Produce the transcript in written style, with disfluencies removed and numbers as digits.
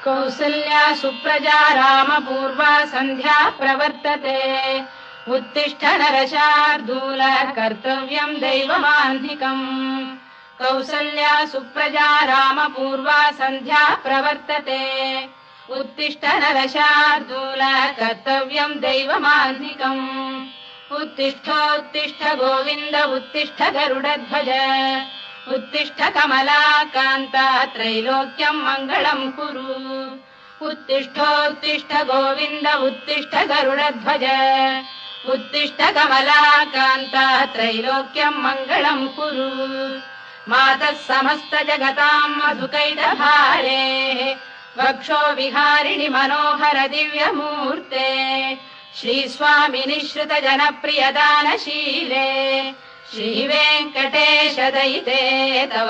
कौसल्या सुप्रजा रामपूर्वा सन्ध्या प्रवर्तते उत्तिष्ठ नरशार्दूल कर्तव्यम् दैवमान्धिकम् कौसल्या सुप्रजा रामपूर्वा सन्ध्या प्रवर्तते उत्तिष्ठ नरशार्दूल कर्तव्यम् दैवमान्धिकम् उत्तिष्ठोत्तिष्ठ गोविन्द उत्तिष्ठ गरुडध्वज उत्तिष्ठ कमलाकान्ता त्रैलोक्यम् मङ्गलम् कुरु उत्तिष्ठोत्तिष्ठ गोविन्द उत्तिष्ठ गरुडध्वज उत्तिष्ठ कमलाकान्ता त्रैलोक्यम् मङ्गलम् कुरु मातः समस्त जगताम् मधुकैटभारे वक्षो विहारिणि मनोहर दिव्यमूर्ते श्रीस्वामि निःश्रित जनप्रिय दानशीले श्रीवेङ्कटेश दयिते तव